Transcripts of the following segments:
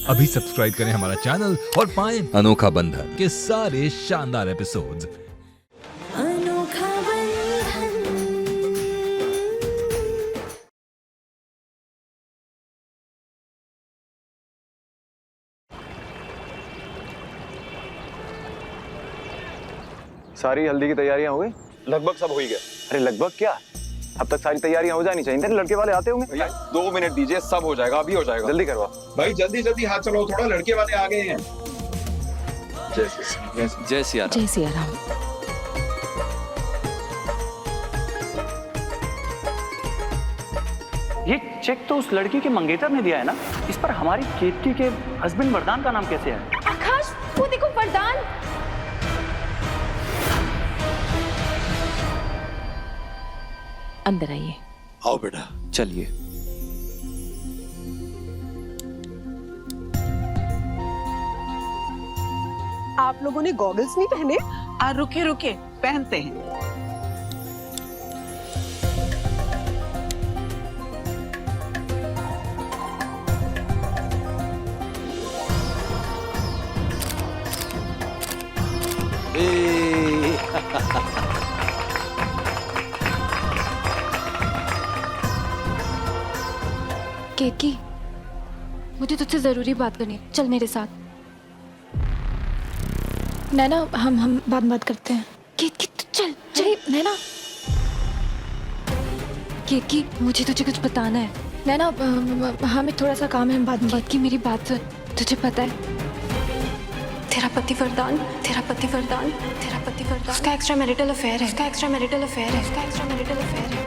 अभी सब्सक्राइब करें हमारा चैनल और पाएं अनोखा बंधन के सारे शानदार एपिसोड्स। अनोखा बंधन। सारी हल्दी की तैयारियां हो गई? लगभग सब हो ही गया। अरे लगभग क्या, अब तक सारी तैयारियां हो जानी चाहिए। तेरे लड़के वाले आते होंगे। भैया 2 मिनट दीजिए, सब हो जाएगा, अभी हो जाएगा। जल्दी करवा भाई जल्दी जल्दी हाथ चलाओ, थोड़ा लड़के वाले आ गए हैं। जय सिया राम। जय सिया राम। ये चेक तो उस लड़की के मंगेतर ने दिया है ना, इस पर हमारी केतकी के हस्बैंड वरदान का नाम कैसे है? आकाश, वो देखो वरदान। अंदर आइए। आओ बेटा, चलिए। आप लोगों ने गॉगल्स नहीं पहने? रुके रुके, पहनते हैं। केतकी, मुझे तुझसे जरूरी बात करनी है, चल मेरे साथ। नैना, हम बात करते हैं। केतकी तू चल चल। नैना, केतकी मुझे तुझे कुछ बताना है। नैना, हमें थोड़ा सा काम है, हम बाद में बात की। मेरी बात सुन, तुझे पता है तेरा पति वरदान, तेरा पति वरदान, तेरा पति वरदान, उसका एक्स्ट्रा मैरिटल अफेयर है, उसका एक्स्ट्रा मैरिटल अफेयर है, उसका एक्स्ट्रा मैरिटल अफेयर है।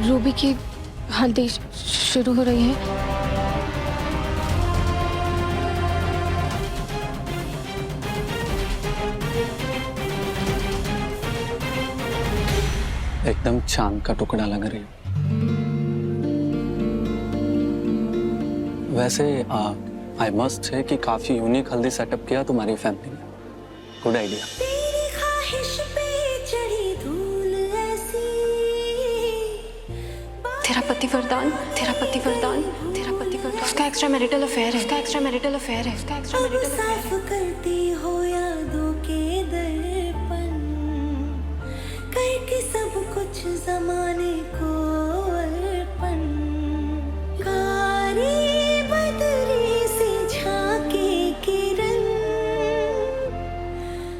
रूबी की हल्दी शुरू हो रही है। एकदम चांद का टुकड़ा लग रही है। वैसे आई मस्ट है कि काफी यूनिक हल्दी सेटअप किया तुम्हारी फैमिली ने। Good idea. तेरा पति वरदान, तेरा पति वरदान, तेरा पति वरदान, उसका एक्स्ट्रा मैरिटल अफेयर है, उसका एक्स्ट्रा मैरिटल अफेयर है, उसका एक्स्ट्रा मैरिटल अफेयर है। करती हो यादों के दर्पण, करके सब कुछ जमाने को अर्पण, कारी बदरी से झांके किरण।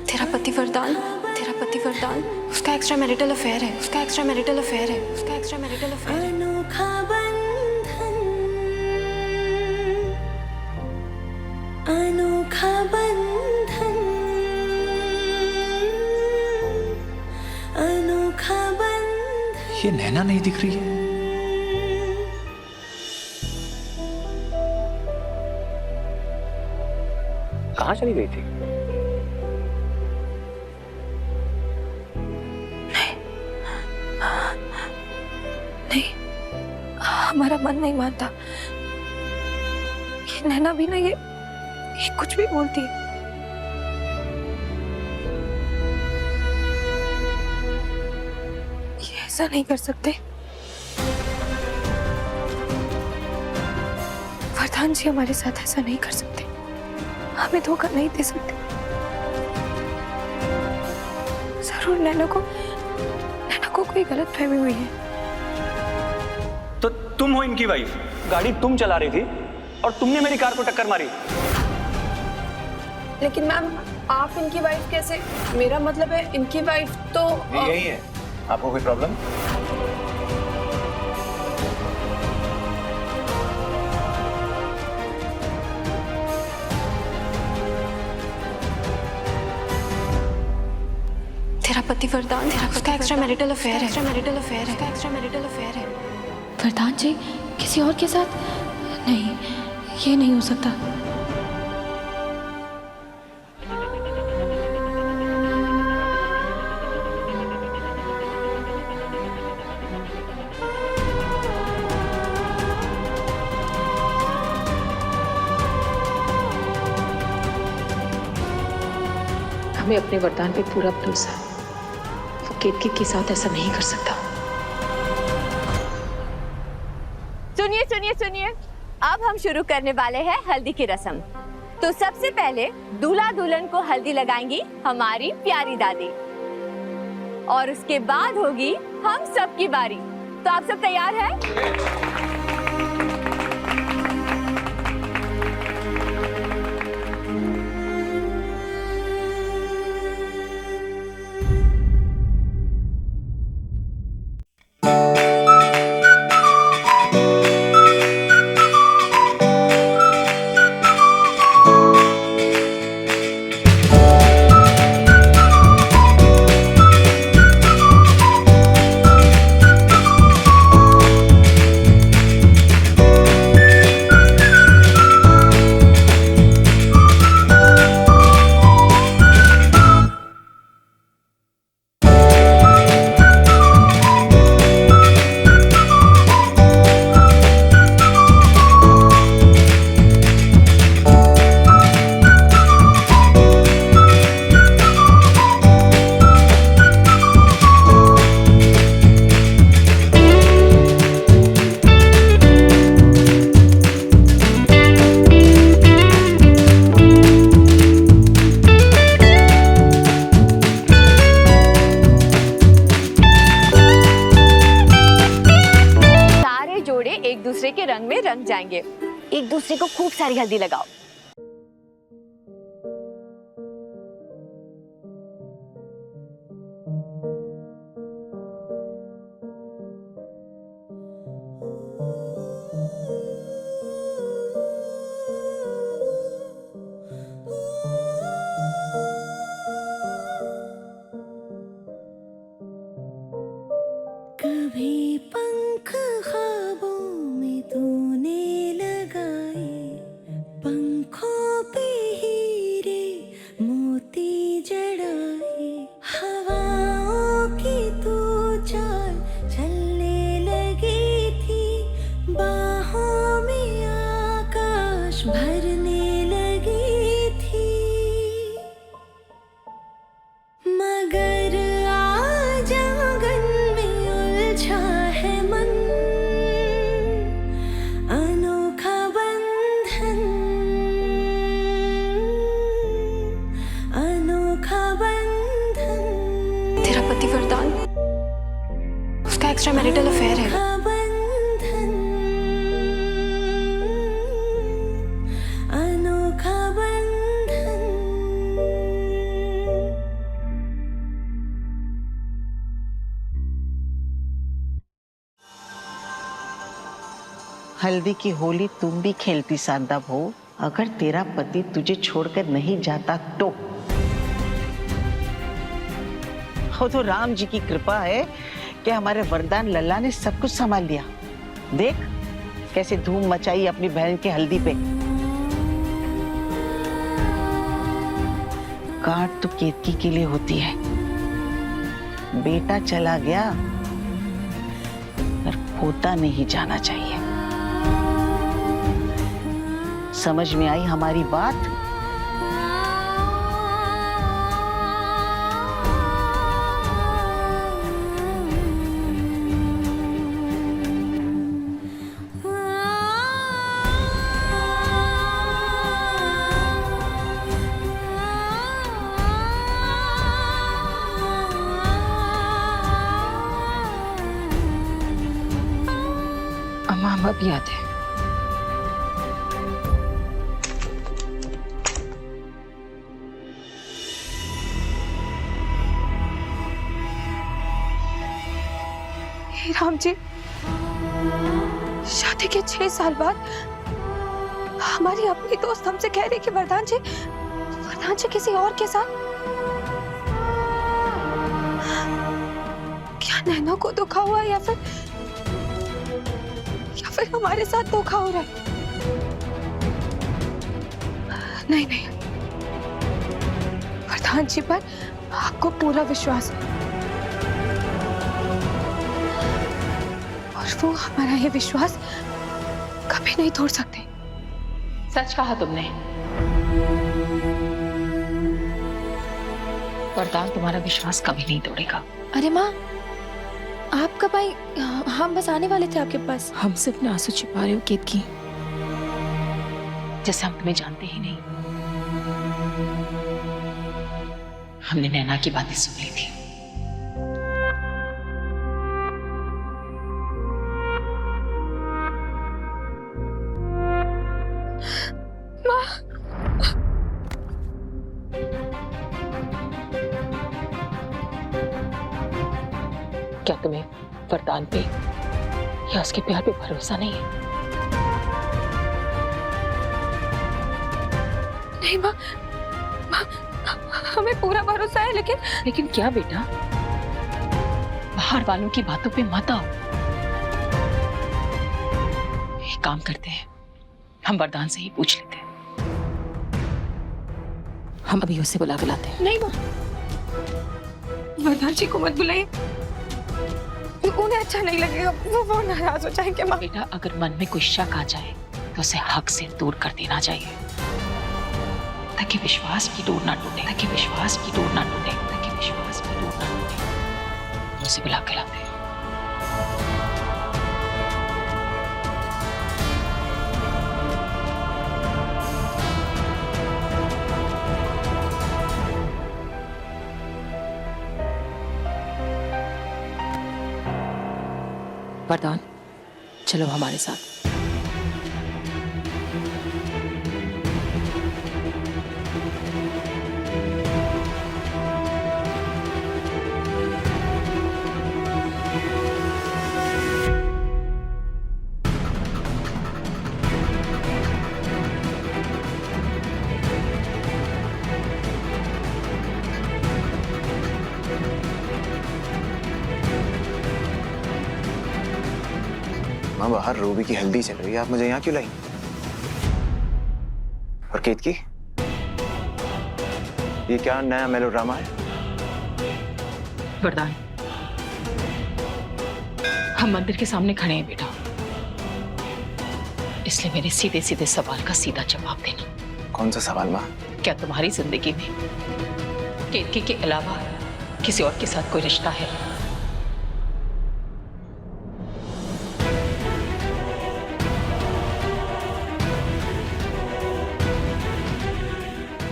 तेरा पति वरदान, तेरा पति वरदान, उसका एक्स्ट्रा मैरिटल अफेयर है, उसका एक्स्ट्रा मैरिटल अफेयर है, उसका एक्स्ट्रा मैरिटल अफेयर है। अनोखा बंधन, अनोखा बंधन, अनोखा बंधन। ये नैना नहीं दिख रही है। कहाँ चली गई थी? नहीं, हमारा मन नहीं मानता। ये नैना भी ना, ये कुछ भी बोलती है। ये ऐसा नहीं कर सकते। वरदान जी हमारे साथ ऐसा नहीं कर सकते, हमें धोखा नहीं दे सकते। जरूर नैना को कोई गलतफहमी हुई है। तो तुम हो इनकी वाइफ, गाड़ी तुम चला रही थी और तुमने मेरी कार को टक्कर मारी। लेकिन मैम आप इनकी वाइफ कैसे? मेरा मतलब है इनकी वाइफ तो यही है। आपको कोई प्रॉब्लम? तेरा पति वरदान, उसका एक्स्ट्रा मैरिटल अफेयर है, एक्स्ट्रा मैरिटल अफेयर है, एक्स्ट्रा मैरिटल अफेयर है। वरदान जी किसी और के साथ? नहीं, ये नहीं हो सकता। हमें अपने वरदान पे पूरा भरोसा है। वो केतकी के साथ ऐसा नहीं कर सकता। सुनिए सुनिए सुनिए, अब हम शुरू करने वाले हैं हल्दी की रस्म। तो सबसे पहले दूल्हा दुल्हन को हल्दी लगाएंगी हमारी प्यारी दादी, और उसके बाद होगी हम सबकी बारी। तो आप सब तैयार हैं? एक दूसरे के रंग में रंग जाएंगे। एक दूसरे को खूब सारी हल्दी लगाओ। कभी पंख ख्वाबों में तूने लगाए, पंखों पे हीरे मोती जड़ाए, हवाओं की तू चाल चलने लगी थी, बाहों में आकाश भरने लगी थी, मगर आज आंगन में उलझा है मन, अनोखा बंधन, अनोखा बंधन। तेरा पति वरदान, उसका एक्स्ट्रा मैरिटल अफेयर है। अनोखा बंधन, अनोखा बंधन। हल्दी की होली तुम भी खेलती सांदब हो, अगर तेरा पति तुझे छोड़कर नहीं जाता तो। हो तो राम जी की कृपा है कि हमारे वरदान लल्ला ने सब कुछ संभाल लिया। देख कैसे धूम मचाई अपनी बहन की हल्दी पे। काट तो केतकी के लिए होती है, बेटा चला गया पर पोता नहीं जाना चाहिए। समझ में आई हमारी बात? हम अभी आते हैं। हे राम जी, शादी के 6 साल बाद हमारी अपनी दोस्त हमसे कह रही कि वरदान जी किसी और के साथ। क्या नैना को धोखा हुआ या फिर हमारे साथ धोखा हो रहा है? नहीं, वरदान जी पर आपको पूरा विश्वास है और वो हमारा ये विश्वास कभी नहीं तोड़ सकते। सच कहा तुमने। वरदान तुम्हारा विश्वास कभी नहीं तोड़ेगा। अरे माँ, आप कब आई? हम बस आने वाले थे आपके पास। हमसे अपने आंसू छिपा रहे हो केतकी, जैसे हम तुम्हें जानते ही नहीं। हमने नैना की बातें सुन ली थी। क्या तुम्हें वरदान पे या उसके प्यार पे भरोसा नहीं है? नहीं माँ, हमें पूरा भरोसा है, लेकिन क्या बेटा, बाहर वालों की बातों पे मत आओ। एक काम करते हैं, हम वरदान से ही पूछ लेते हैं। हम अभी उसे बुला के लाते हैं। नहीं माँ, वरदान जी को मत बुलाइए, उन्हें अच्छा नहीं लगेगा, वो नाराज हो जाएंगे माँ। बेटा, अगर मन में कोई शक आ जाए तो उसे हक से दूर कर देना चाहिए, ताकि विश्वास की डोर ना टूटे, उसे बुला के लाते हैं। वरदान, चलो हमारे साथ। माँ, बाहर रूबी की हल्दी चल रही है, आप मुझे यहाँ क्यों लाई? और केतकी, ये क्या नया मेलोड्रामा है? वरदान, हम मंदिर के सामने खड़े हैं बेटा, इसलिए मेरे सीधे सीधे सवाल का सीधा जवाब देना। कौन सा सवाल माँ? क्या तुम्हारी जिंदगी में केतकी के अलावा किसी और के साथ कोई रिश्ता है?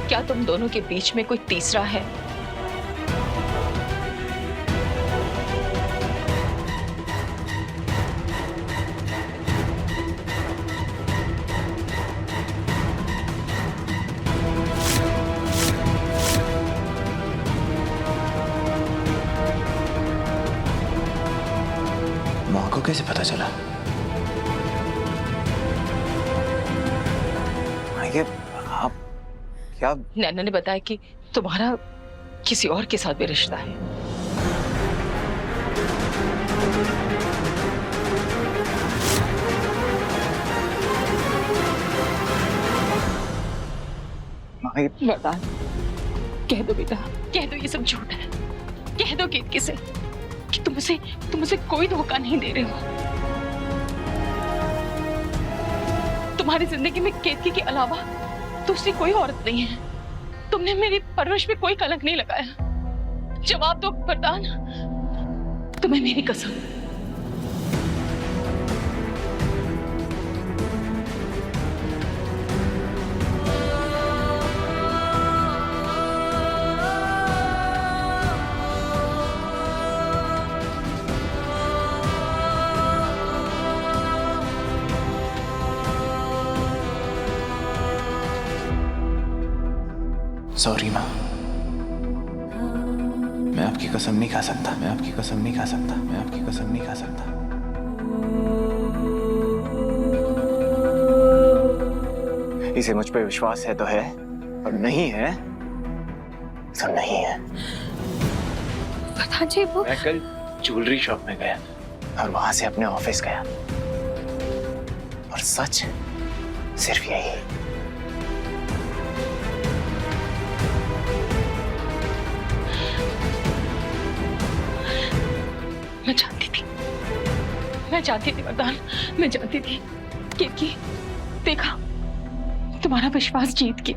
क्या तुम दोनों के बीच में कोई तीसरा है? माँ को कैसे पता चला? ये आप क्या? नैना ने बताया कि तुम्हारा किसी और के साथ भी रिश्ता है। वरदान, कह दो बेटा, कह दो ये सब झूठ है। कह दो केतकी से कि तुम उसे कोई धोखा नहीं दे रहे हो। तुम्हारी जिंदगी में केतकी के अलावा दूसरी कोई औरत नहीं है। तुमने मेरी परवरिश पे कोई कलंक नहीं लगाया। जवाब दो वरदान, तुम्हें मेरी कसम। सॉरी माँ, मैं आपकी कसम नहीं खा सकता, मैं आपकी कसम नहीं खा सकता, मैं आपकी कसम नहीं खा सकता। इसे मुझ पे विश्वास है तो है, और नहीं है तो नहीं है। प्रधान जी वो मैं कल ज्वेलरी शॉप में गया और वहां से अपने ऑफिस गया, और सच सिर्फ यही। मैं जानती थी वरदान, मैं जानती थी कि देखा तुम्हारा विश्वास जीत के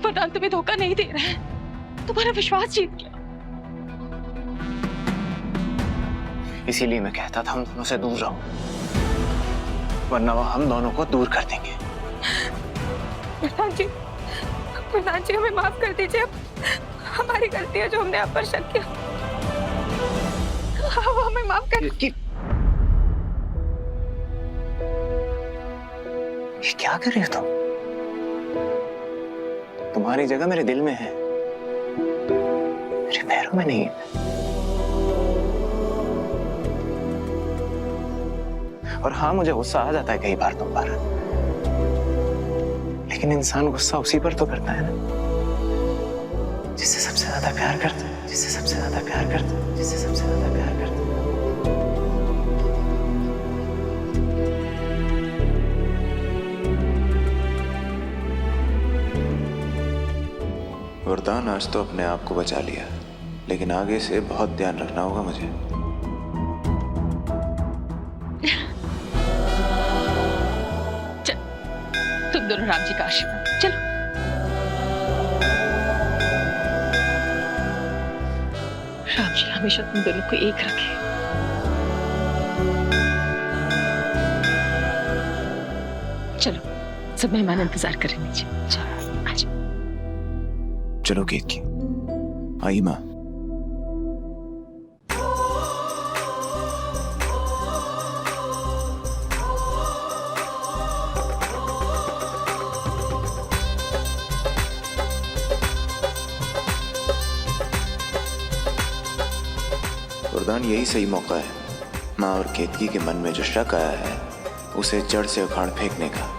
वरदान तुम्हें धोखा नहीं दे रहा है, तुम्हारा विश्वास जीत गया। इसीलिए मैं कहता था हम दोनों से दूर रहो, वरना वो हम दोनों को दूर कर देंगे। प्रधान जी हमें माफ कर दीजिए, हमारी गलती है जो हमने आप पर शक किया, हमें माफ कर। ये क्या कर रही हो तुम? तुम्हारी जगह मेरे दिल में है, मेरे पैरों में नहीं। और हाँ, मुझे गुस्सा आ जाता है कई बार तुम पर, लेकिन इंसान गुस्सा उसी पर तो करता है ना जिससे सबसे ज्यादा प्यार करता है, जिससे सबसे ज्यादा प्यार करता है, जिससे सबसे ज्यादा प्यार करता है। वरदान, आज तो अपने आप को बचा लिया, लेकिन आगे से बहुत ध्यान रखना होगा मुझे। चल, तुम दोनों राम जी का आशीर्वाद, चलो। राम जी हमेशा तुम दोनों को एक रखे। चलो, सब मेहमान इंतजार कर रहे नीचे। चलो, आ जाओ। चलो केतकी, आई माँ। वरदान, यही सही मौका है माँ और केतकी के मन में जो शक आया है उसे जड़ से उखाड़ फेंकने का।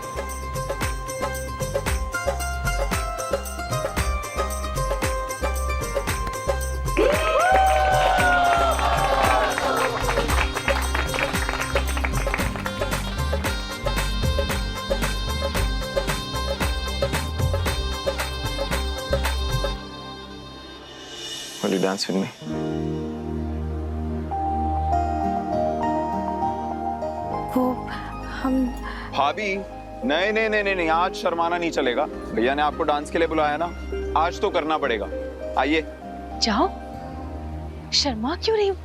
Will you dance with me? वो हम भाभी, नहीं नहीं नहीं नहीं, आज शर्माना नहीं चलेगा। भैया ने आपको डांस के लिए बुलाया ना, आज तो करना पड़ेगा। आइए। जाओ, शर्मा क्यों रही हो?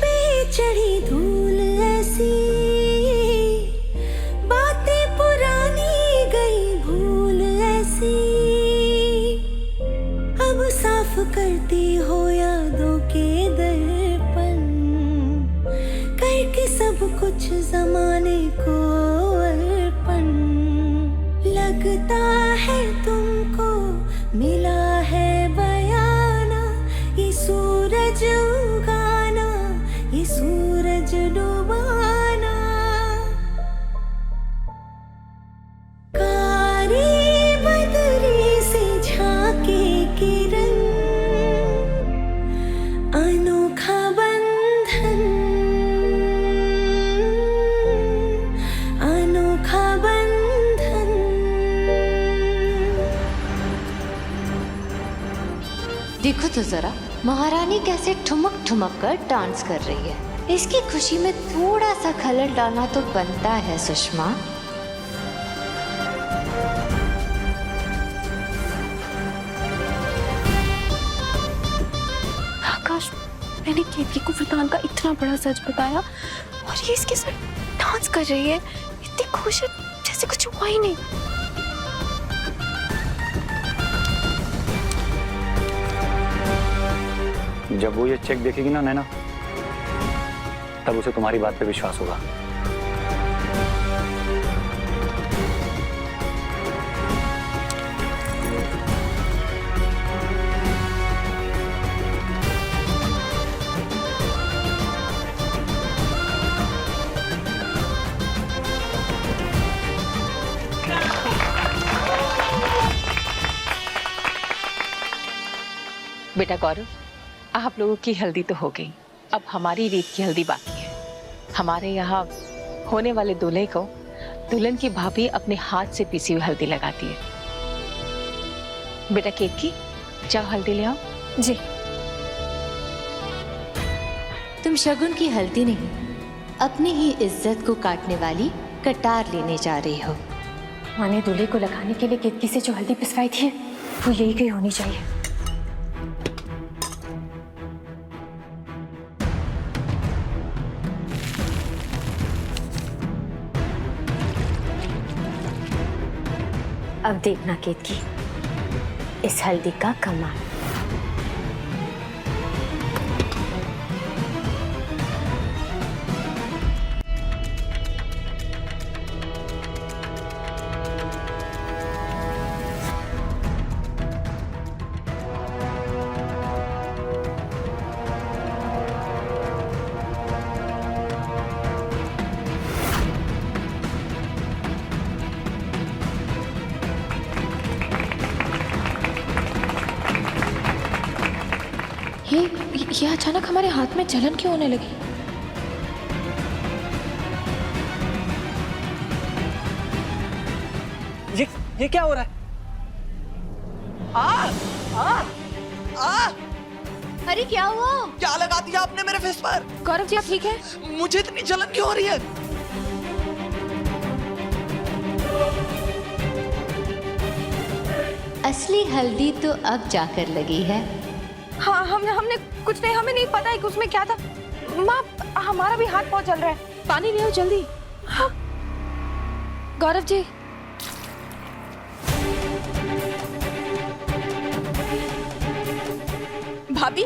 पे चढ़ी धूल ऐसी, बातें पुरानी गई भूल ऐसी, अब साफ करती हो यादों के दर्पण, करके सब कुछ जमाने को अर्पण। लगता है तुमको मिला है बयाना, ये सूरज उगाना, ये सूरज डुबाना। कारी बदरी से झांके किरण, अनोखा बंधन, अनोखा बंधन। देखो तो जरा महारानी कैसे ठुमक ठुमक कर डांस कर रही है। इसकी खुशी में थोड़ा सा खलल डालना तो बनता है सुषमा। मैंने केतकी को वरदान का इतना बड़ा सच बताया और ये इसके साथ डांस कर रही है, इतनी खुश है जैसे कुछ हुआ ही नहीं। जब वो ये चेक देखेगी ना नैना, तब उसे तुम्हारी बात पे विश्वास होगा। बेटा गौरव, आप लोगों की हल्दी तो हो गई, अब हमारी रीत की हल्दी बाकी है। हमारे यहाँ होने वाले दूल्हे को दुल्हन की भाभी अपने हाथ से पीसी हुई हल्दी लगाती है। बेटा केतकी, जाओ हल्दी ले आओ। जी। तुम शगुन की हल्दी नहीं, अपनी ही इज्जत को काटने वाली कटार लेने जा रही हो। माँ ने दूल्हे को लगाने के लिए केतकी से जो हल्दी पिसवाई थी वो यही कहीं होनी चाहिए। अब देखना केतकी, इस हल्दी का कमाल। ये अचानक हमारे हाथ में जलन क्यों होने लगी? ये क्या हो रहा है? अरे क्या हुआ? क्या लगा दिया आपने मेरे फेस पर? गौरव जी आप ठीक है? मुझे इतनी जलन क्यों हो रही है? असली हल्दी तो अब जाकर लगी है। हाँ हमने कुछ नहीं, हमें नहीं पता है कि उसमें क्या था। माँ हमारा भी हाथ बहुत जल रहा है, पानी ले आओ जल्दी। हाँ। गौरव जी, भाभी,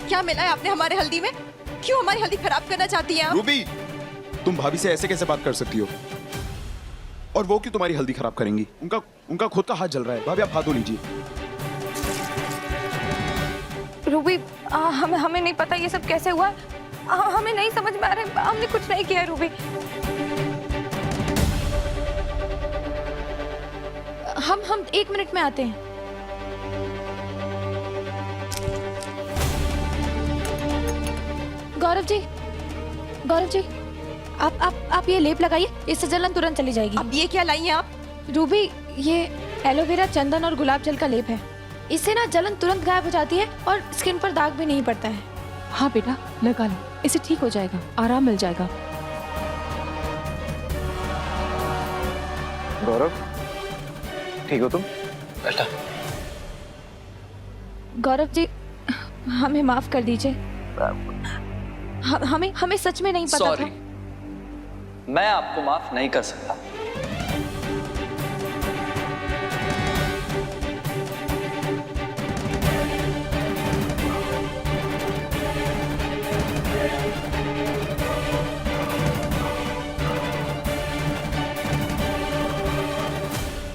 क्या मिला है आपने हमारे हल्दी में? क्यों हमारी हल्दी खराब करना चाहती हैं आप? रूबी, तुम भाभी से ऐसे कैसे बात कर सकती हो? और वो क्यों तुम्हारी हल्दी खराब करेंगी? उनका खुद का हाथ जल रहा है। भाभी आप हाथ धो लीजिए। रूबी, हमें नहीं पता ये सब कैसे हुआ। हमें नहीं समझ में आ रहा है, हमने कुछ नहीं किया रूबी। हम 1 मिनट में आते हैं। गौरव जी आप ये लेप लगाइए, इससे जलन तुरंत चली जाएगी। अब ये क्या लाई हैं आप? रूबी, ये एलोवेरा, चंदन और गुलाब जल का लेप है। इससे ना जलन तुरंत गायब हो जाती है और स्किन पर दाग भी नहीं पड़ता है। हाँ बेटा, लगा लो, इससे ठीक हो जाएगा, आराम मिल जाएगा। गौरव, ठीक हो तुम? बेटा, गौरव जी हमें माफ कर दीजिए, हमें सच में नहीं पता सॉरी, था। मैं आपको माफ नहीं कर सकता।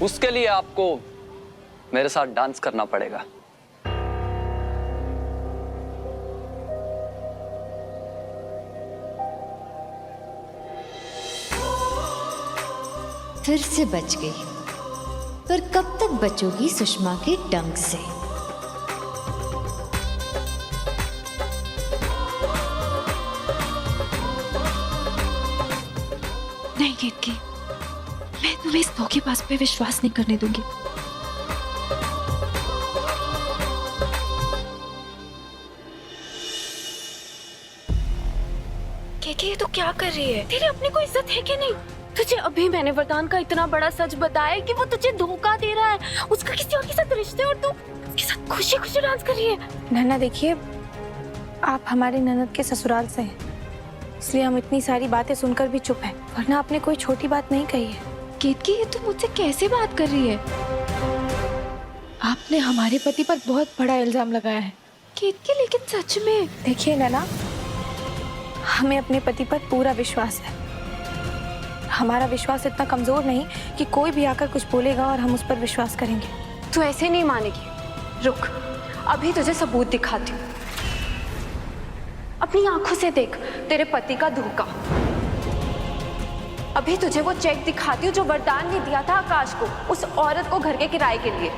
उसके लिए आपको मेरे साथ डांस करना पड़ेगा। फिर से बच गई, पर कब तक बचोगी सुषमा के डंक से? नहीं केतकी, मैं तुम्हें इस धोखेबाज पे विश्वास नहीं करने दूंगी। केतकी, ये तो क्या कर रही है? तेरी अपनी कोई इज्जत है कि नहीं? तुझे अभी मैंने वरदान का इतना बड़ा सच बताया कि वो तुझे धोखा दे रहा है, उसका किसी और के साथ रिश्ते, और तू उसके साथ खुशी खुशी डांस कर रही है। नैना देखिए, आप हमारे ननद के ससुराल से हैं, इसलिए हम इतनी सारी बातें सुनकर भी चुप हैं, वरना आपने कोई छोटी बात नहीं कही है। केतकी, ये तुम मुझसे कैसे बात कर रही है? आपने हमारे पति पर बहुत बड़ा इल्जाम लगाया है। केतकी, लेकिन सच में। देखिए नैना, हमें अपने पति पर पूरा विश्वास है। हमारा विश्वास इतना कमजोर नहीं कि कोई भी आकर कुछ बोलेगा और हम उस पर विश्वास करेंगे। तू ऐसे नहीं मानेगी। रुक, अभी तुझे सबूत दिखाती हूँ। अपनी आंखों से देख तेरे पति का धोखा। अभी तुझे वो चेक दिखाती हूँ जो वरदान ने दिया था आकाश को, उस औरत को घर के किराए के लिए।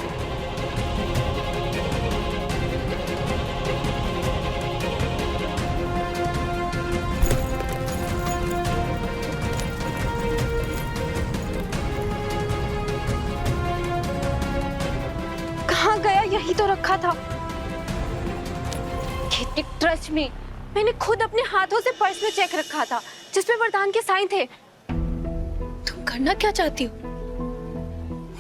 कहाँ गया? यही तो रखा था। ट्रस्ट मी, मैंने खुद अपने हाथों से पर्स में चेक रखा था जिसमें वरदान के साइन थे। तुम करना क्या चाहती हो?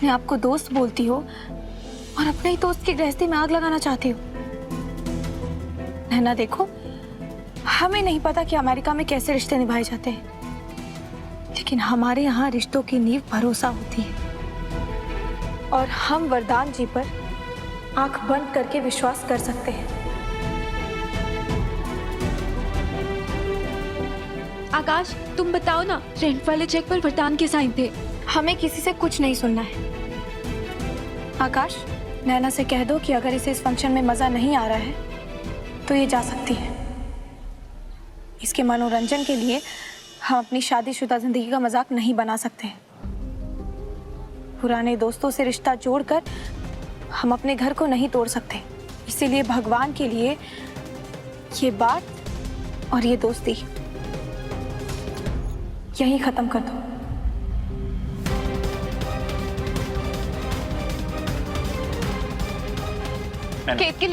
मैं आपको दोस्त बोलती हो और अपने ही दोस्त की गृहस्थी में आग लगाना चाहती हो। नैना देखो, हमें नहीं पता कि अमेरिका में कैसे रिश्ते निभाए जाते हैं, लेकिन हमारे यहाँ रिश्तों की नींव भरोसा होती है और हम वरदान जी पर आंख बंद करके विश्वास कर सकते हैं। आकाश, तुम बताओ ना, रेंट वाले चेक पर वरदान के साइन थे। हमें किसी से कुछ नहीं सुनना है। आकाश, नैना से कह दो कि अगर इसे इस फंक्शन में मजा नहीं आ रहा है तो ये जा सकती है। इसके मनोरंजन के लिए हम अपनी शादीशुदा जिंदगी का मजाक नहीं बना सकते। पुराने दोस्तों से रिश्ता जोड़कर हम अपने घर को नहीं तोड़ सकते। इसीलिए भगवान के लिए ये बात और ये दोस्ती यहीं खत्म कर दो।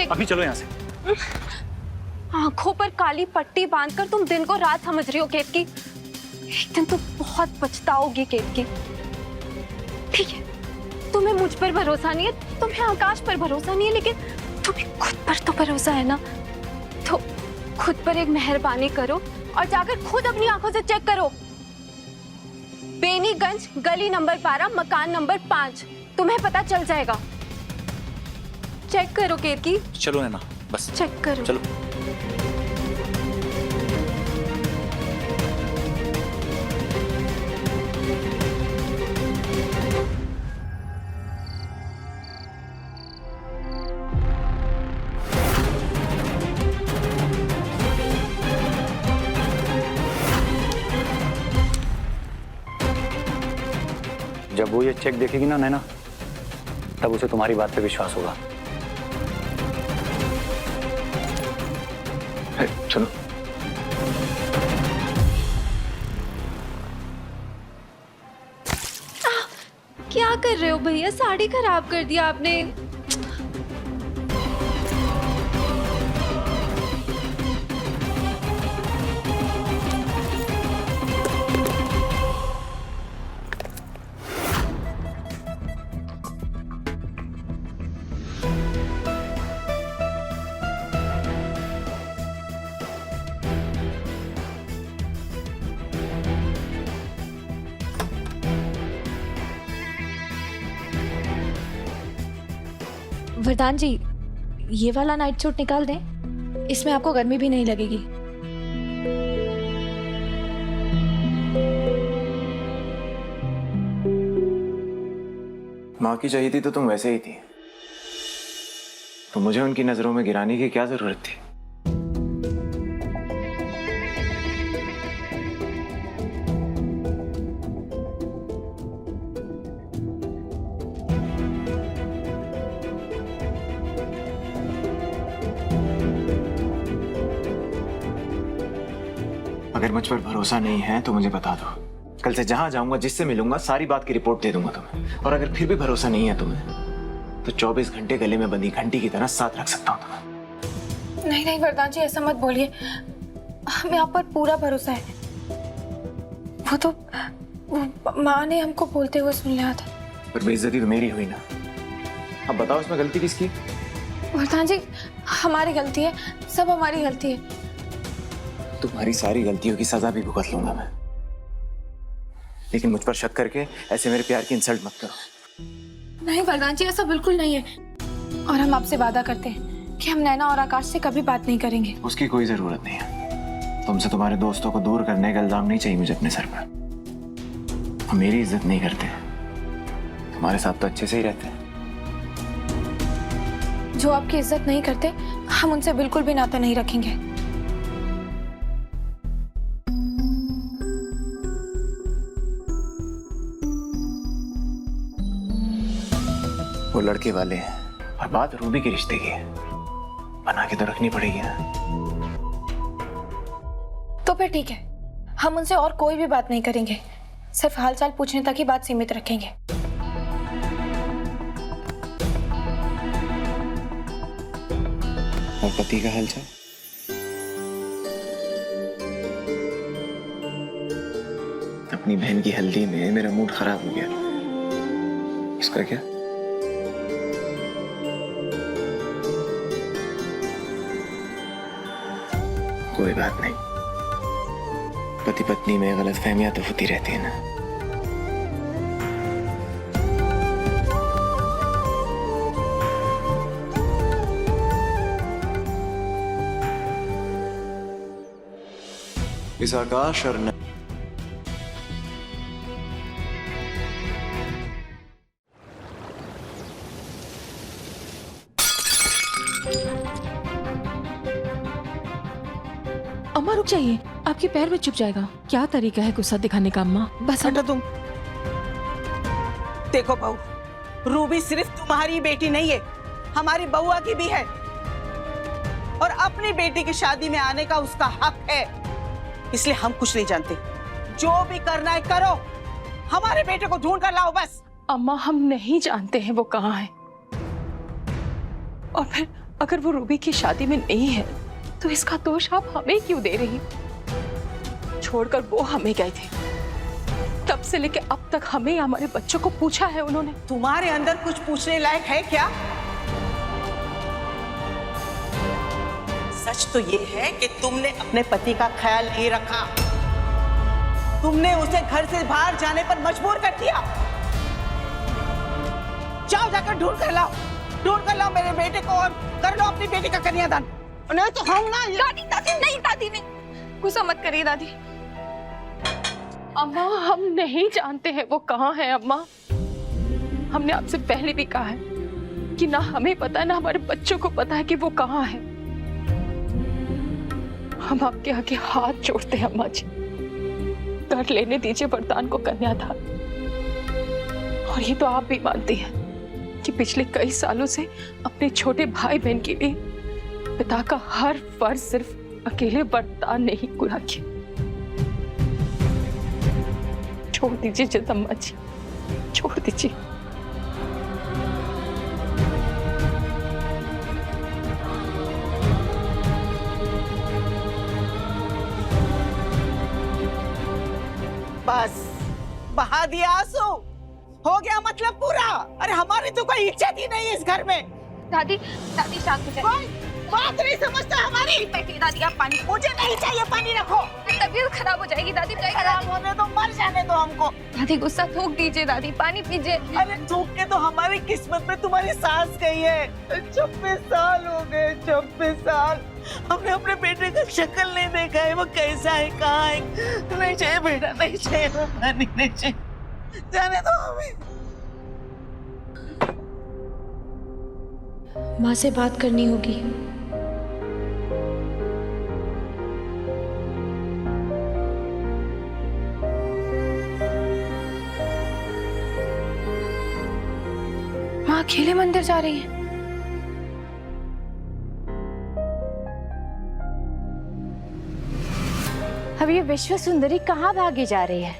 अभी चलो यहाँ से। आंखों पर काली पट्टी बांधकर तुम दिन को रात समझ रही हो केतकी। एक दिन तुम बहुत पछताओगी केतकी। ठीक है, तुम्हें मुझ पर भरोसा नहीं है, तुम्हें आकाश पर भरोसा नहीं है, लेकिन तुम्हें खुद पर तो भरोसा है ना। तो खुद पर एक मेहरबानी करो और जाकर खुद अपनी आंखों से चेक करो। बेनीगंज, गली नंबर 12, मकान नंबर 5, तुम्हें पता चल जाएगा। चेक करो केतकी। चलो नैना, बस चेक करो। चलो। जब वो ये चेक देखेगी ना नैना, तब उसे तुम्हारी बात पे विश्वास होगा। चलो। क्या कर रहे हो भैया? साड़ी खराब कर दिया आपने। वरदान जी, ये वाला नाइट सूट निकाल दें, इसमें आपको गर्मी भी नहीं लगेगी। माँ की चाहिए थी तो तुम वैसे ही थी, तो मुझे उनकी नजरों में गिराने की क्या जरूरत थी? अगर मुझ पर भरोसा नहीं है तो मुझे बता दो। कल से जहां जाऊंगा, जिससे मिलूंगा, सारी बात की रिपोर्ट दे दूंगा तुम्हें। और अगर फिर भी भरोसा नहीं है तुम्हें, तो 24 घंटे गले में बंधी घंटी की तरह साथ रख सकता हूं तुम्हें। नहीं नहीं वरदान जी, ऐसा मत बोलिए। हमें आप पर पूरा भरोसा है। वो तो माँ ने हमको बोलते हुए सुन लिया था। पर बेइज्जती तो मेरी हुई ना। अब बताओ, इसमें गलती किसकी? वरदान जी, हमारी गलती है, सब हमारी गलती है। तुम्हारी सारी गलतियों की सजा भी भुगत लूंगा मैं, लेकिन मुझ पर शक करके ऐसे मेरे प्यार की इंसल्ट मत करो। नहीं वरदान जी, ऐसा बिल्कुल नहीं है। और हम आपसे वादा करते हैं कि हम नैना और आकाश से कभी बात नहीं करेंगे। उसकी कोई जरूरत नहीं है। तुमसे तुम्हारे दोस्तों को दूर करने का इल्जाम नहीं चाहिए मुझे अपने सर पर। हम मेरी इज्जत नहीं करते, तुम्हारे साथ तो अच्छे से ही रहते हैं। जो आपकी इज्जत नहीं करते, हम उनसे बिल्कुल भी नाता नहीं रखेंगे। वो लड़के वाले हैं और बात रूबी के रिश्ते की है, बना के तो रखनी पड़ेगी ना। तो फिर ठीक है, हम उनसे और कोई भी बात नहीं करेंगे, सिर्फ हालचाल पूछने तक ही बात सीमित रखेंगे। और पति का हालचाल? अपनी बहन की हल्दी में मेरा मूड खराब हो गया, इसका क्या? कोई बात नहीं, पति पत्नी में गलतफहमियां तो होती रहती है ना। इस आकाश और अम्मा रुक जाइए, आपके पैर में चुभ जाएगा। क्या तरीका है गुस्सा दिखाने का अम्मा? बस हटो तुम। देखो बहू, रूबी सिर्फ तुम्हारी बेटी नहीं है, हमारी बउआ की भी है, और अपनी बेटी की शादी में आने का उसका हक है। इसलिए हम कुछ नहीं जानते, जो भी करना है करो, हमारे बेटे को ढूंढ कर लाओ बस। अम्मा हम नहीं जानते हैं वो कहाँ है, और फिर अगर वो रूबी की शादी में नहीं है तो इसका दोष आप हमें क्यों दे रही? छोड़कर वो हमें गए थे, तब से लेके अब तक हमें हमारे बच्चों को पूछा है उन्होंने। तुम्हारे अंदर कुछ पूछने लायक है क्या? सच तो ये है कि तुमने अपने पति का ख्याल नहीं रखा, तुमने उसे घर से बाहर जाने पर मजबूर कर दिया। जाओ जाकर ढूंढ कर लाओ मेरे बेटे को और कर लो अपनी बेटी का कन्यादान। नहीं तो हम ना। दादी नहीं, गुस्सा मत करिए दादी। अम्मा हम नहीं जानते हैं वो कहाँ है। अम्मा हमने आपसे पहले भी कहा है कि ना हमें पता है ना हमारे बच्चों को पता है कि वो कहाँ है। हम आपके आगे हाथ जोड़ते हैं अम्मा जी, कर लेने दीजिए वरदान को कन्यादान। और ये तो आप भी मानती हैं कि पिछले कई सालों से अपने छोटे भाई बहन के लिए पिता का हर फर्ज सिर्फ अकेले वरदान ने ही पूरा किया। छोड़ दीजिए जिद अम्मा जी, छोड़ दीजिए। बस बहा दिया आंसू, हो गया मतलब पूरा। अरे हमारी तो कोई इज्जत ही नहीं है इस घर में। दादी शांत हो जाइए। बात नहीं समझता हमारी। बैठिए दादी, आप पानी। मुझे नहीं चाहिए पानी, रखो। तबीयत खराब हो जाएगी दादी। खराब होने दो, मर जाने दो हमको। दादी गुस्सा थूक दीजिए दादी, पानी पीजिए। अरे थूक के तो हमारी किस्मत में तुम्हारी सांस गई है। 26 साल हो गए, 26 साल हमने अपने बेटे का शक्ल नहीं देखा है, वो कैसा है, कहाँ है। नहीं चाहिए बेटा, नहीं चाहिए, नहीं चाहिए, जाने दो हमें। माँ से बात करनी होगी। माँ अकेले मंदिर जा रही है। अब ये विश्व सुंदरी कहाँ भागी जा रही है?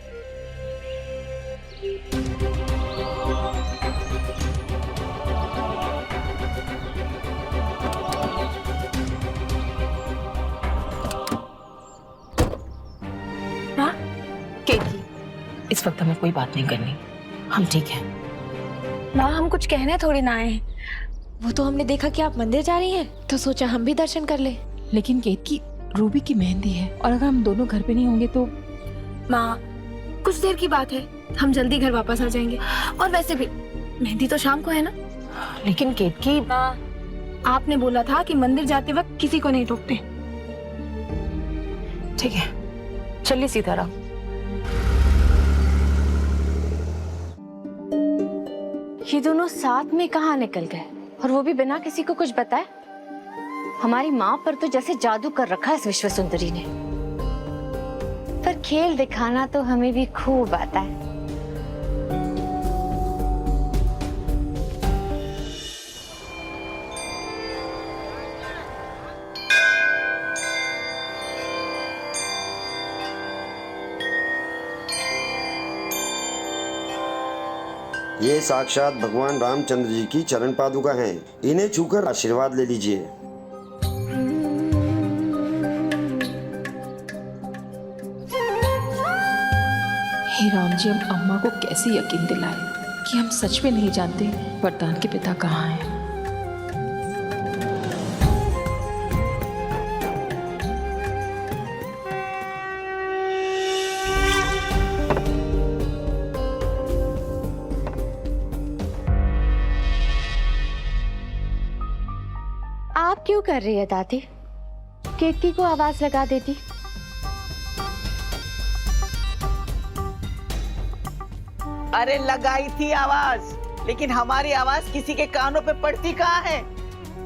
माँ, केतकी, इस वक्त हमें कोई बात नहीं करनी, हम ठीक हैं। माँ हम कुछ कहने थोड़ी ना आए हैं, वो तो हमने देखा कि आप मंदिर जा रही हैं, तो सोचा हम भी दर्शन कर ले। लेकिन केतकी, रूबी की मेहंदी है और अगर हम दोनों घर पे नहीं होंगे तो। माँ, कुछ देर की बात है, हम जल्दी घर वापस आ जाएंगे। और वैसे भी मेहंदी तो शाम को है ना। लेकिन केतकी, माँ, आपने बोला था कि मंदिर जाते वक्त किसी को नहीं टोकते। ठीक है, चलिए सीधा रहो। ये दोनों साथ में कहाँ निकल गए, और वो भी बिना किसी को कुछ बताए। हमारी माँ पर तो जैसे जादू कर रखा है इस विश्व सुंदरी ने। पर खेल दिखाना तो हमें भी खूब आता है। ये साक्षात भगवान रामचंद्र जी की चरण पादुका हैं। इन्हें छूकर आशीर्वाद ले लीजिए। हे राम जी, हम अम्मा को कैसे यकीन दिलाए कि हम सच में नहीं जानते वरदान के पिता कहाँ हैं। आप क्यों कर रही है दादी? केतकी को आवाज लगा देती। अरे लगाई थी आवाज, लेकिन हमारी आवाज किसी के कानों पे पड़ती कहाँ है?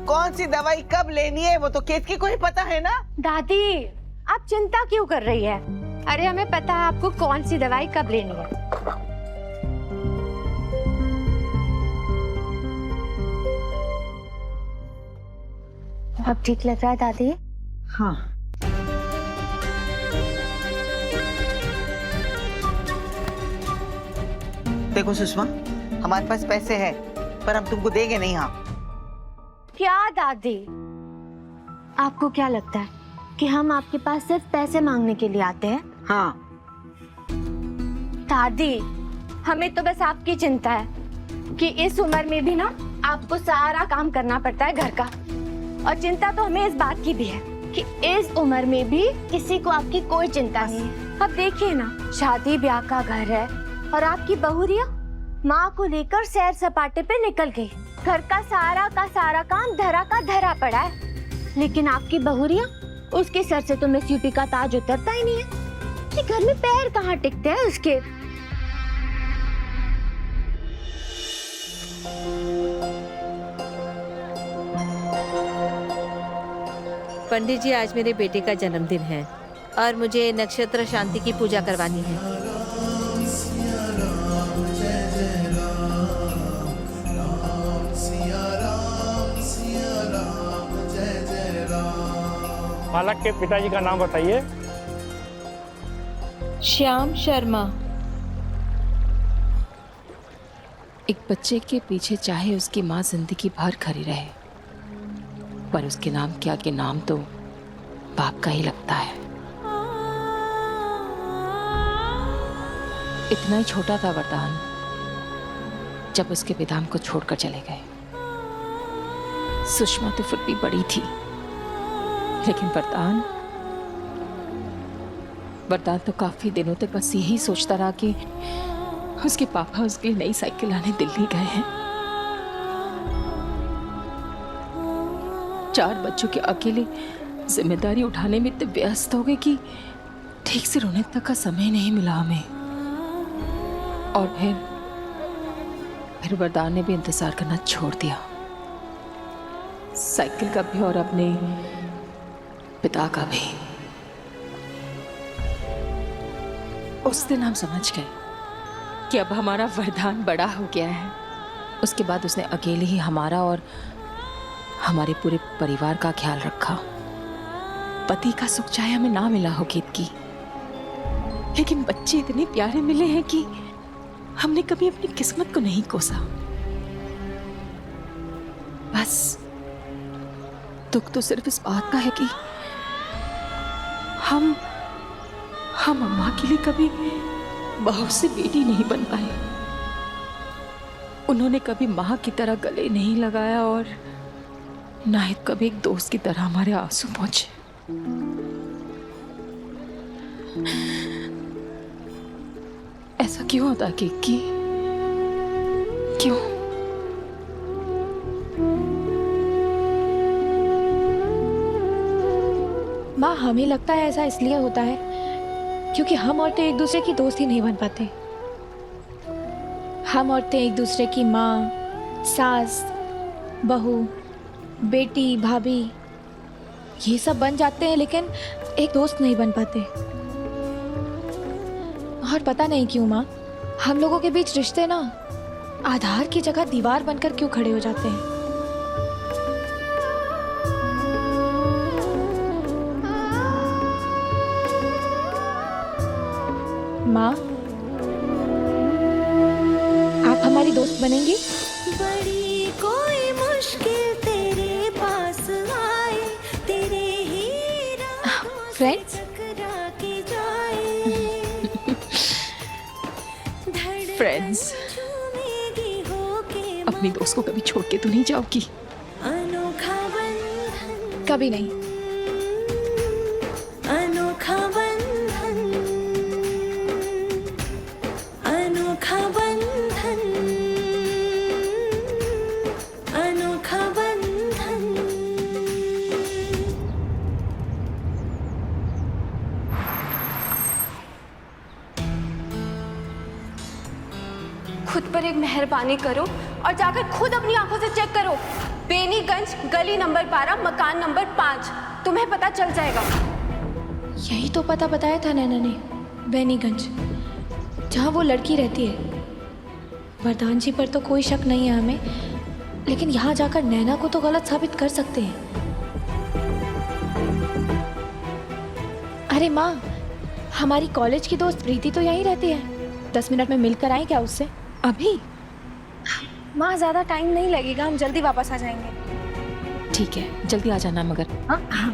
कौन सी दवाई कब लेनी है वो तो केतकी को ही पता है ना। दादी, आप चिंता क्यों कर रही है? अरे हमें पता है आपको कौन सी दवाई कब लेनी है। अब ठीक लग रहा है दादी? हाँ। देखो सुषमा, हमारे पास पैसे हैं, पर हम तुमको देंगे नहीं। हाँ। क्या दादी, आपको क्या लगता है कि हम आपके पास सिर्फ पैसे मांगने के लिए आते हैं? हाँ। दादी, हमें तो बस आपकी चिंता है कि इस उम्र में भी ना आपको सारा काम करना पड़ता है घर का। और चिंता तो हमें इस बात की भी है कि इस उम्र में भी किसी को आपकी कोई चिंता नहीं है। अब देखिए ना, शादी ब्याह का घर है और आपकी बहुरिया माँ को लेकर सैर सपाटे पे निकल गई। घर का सारा काम धरा का धरा पड़ा है, लेकिन आपकी बहुरिया, उसके सर से तो मिस यूपी का ताज उतरता ही नहीं है कि घर में पैर कहाँ टिकते हैं उसके। पंडित जी, आज मेरे बेटे का जन्मदिन है और मुझे नक्षत्र शांति की पूजा करवानी है। बालक के पिताजी का नाम बताइए। श्याम शर्मा। एक बच्चे के पीछे चाहे उसकी माँ जिंदगी भर खड़ी रहे, पर उसके नाम के आगे नाम तो बाप का ही लगता है। इतना ही छोटा था वरदान जब उसके पिता हमको छोड़कर चले गए। सुषमा तो फिर भी बड़ी थी, लेकिन वरदान तो काफी दिनों तक बस यही सोचता रहा कि उसके पापा उसके लिए नई साइकिल लाने दिल्ली गए हैं। 4 बच्चों की अकेले जिम्मेदारी उठाने में इतने व्यस्त हो गए कि ठीक से रोने तक का समय नहीं मिला हमें। और फिर वरदान ने भी इंतजार करना छोड़ दिया, साइकिल का भी और अपने पिता का भी। उस दिन हम समझ गए कि अब हमारा वरदान बड़ा हो गया है। उसके बाद उसने अकेले ही हमारा और हमारे पूरे परिवार का ख्याल रखा। पति का सुख चाहे हमें ना मिला हो केतकी, लेकिन बच्चे इतने प्यारे मिले हैं कि हमने कभी अपनी किस्मत को नहीं कोसा। बस दुख तो सिर्फ इस बात का है कि हम अम्मा के लिए कभी बहू से बेटी नहीं बन पाए। उन्होंने कभी माँ की तरह गले नहीं लगाया और ना ही कभी एक दोस्त की तरह हमारे आंसू पहुंचे। ऐसा क्यों होता केतकी? क्यों? माँ, हमें लगता है ऐसा इसलिए होता है क्योंकि हम औरतें एक दूसरे की दोस्त ही नहीं बन पाते। हम औरतें एक दूसरे की माँ, सास, बहू, बेटी, भाभी ये सब बन जाते हैं, लेकिन एक दोस्त नहीं बन पाते। और पता नहीं क्यों माँ, हम लोगों के बीच रिश्ते ना आधार की जगह दीवार बनकर क्यों खड़े हो जाते हैं। माँ, आप हमारी दोस्त बनेंगी? बड़ी कोई मुश्किल तेरे पास आए, तेरे ही फ्रेंड्स? फ्रेंड्स, अपनी दोस्त को कभी छोड़ के तो नहीं जाओगी? अनोखा बंधन, कभी नहीं। अनोखा बंधन, अनोखा बंधन, अनोखा बंधन। खुद पर एक मेहरबानी करो और जाकर खुद अपनी आंखों से चेक करो। बेनीगंज, गली नंबर 12, मकान नंबर 5, तुम्हें पता चल जाएगा। यही तो पता बताया था नैना ने, बेनीगंज, जहाँ वो लड़की रहती है। वरदान जी पर तो कोई शक नहीं है हमें, लेकिन यहाँ जाकर नैना को तो गलत साबित कर सकते हैं। अरे माँ, हमारी कॉलेज की दोस्त प्रीति तो यहीं रहती है। 10 मिनट में मिलकर आए क्या उससे? अभी? माँ, ज्यादा टाइम नहीं लगेगा, हम जल्दी वापस आ जाएंगे। ठीक है, जल्दी आ जाना मगर। हाँ हाँ।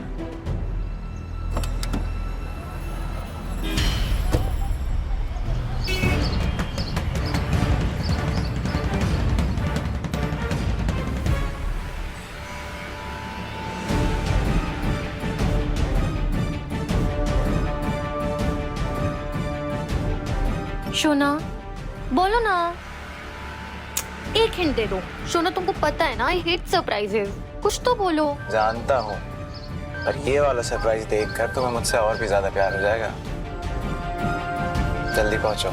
शोना, बोलो ना, एक हिंट दे दो। शोना, तुमको पता है ना आई हेट सरप्राइजेस, कुछ तो बोलो। जानता हूँ, पर ये वाला सरप्राइज देखकर तुम्हें मुझसे और भी ज्यादा प्यार हो जाएगा। जल्दी पहुंचो।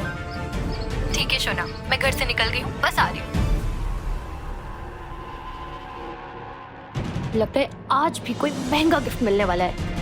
ठीक है शोना, मैं घर से निकल गई हूँ, बस आ रही हूँ। लगता है आज भी कोई महंगा गिफ्ट मिलने वाला है।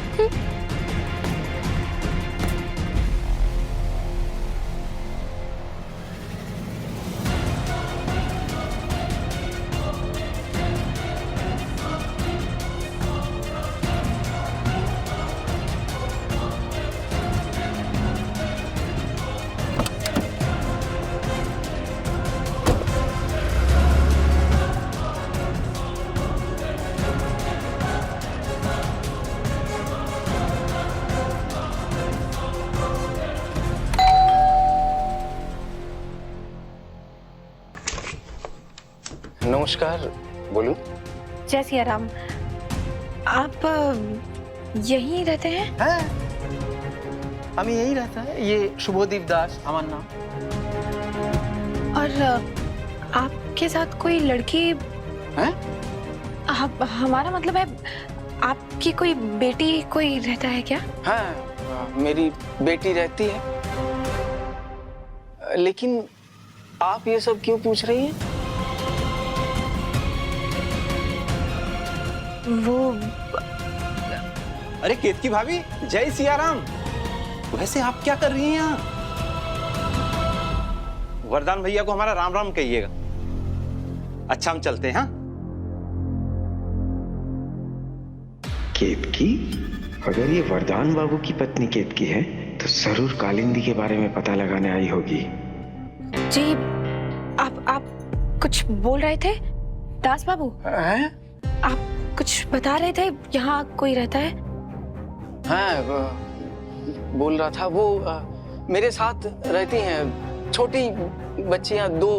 नमस्कार, बोलूं? जय सिया राम। आप यहीं रहते हैं? हाँ, हम यहीं रहता है। ये शुभोदीप दास हमारा नाम। और आपके साथ कोई लड़की है? आप, हमारा मतलब है आपकी कोई बेटी कोई रहता है क्या? हाँ, मेरी बेटी रहती है। लेकिन आप ये सब क्यों पूछ रही हैं? वो अरे केतकी भाभी, जय सिया राम। वैसे आप क्या कर रही हैं यहाँ? वरदान भैया को हमारा राम राम कहिएगा। अच्छा, हम चलते हैं। हाँ, केतकी, अगर ये वरदान बाबू की पत्नी केतकी है तो जरूर कालिंदी के बारे में पता लगाने आई होगी। जी, आप कुछ बोल रहे थे दास बाबू? हैं? आप कुछ बता रहे थे, यहाँ कोई रहता है? हाँ, बोल रहा था वो मेरे साथ रहती हैं, छोटी बच्चियां दो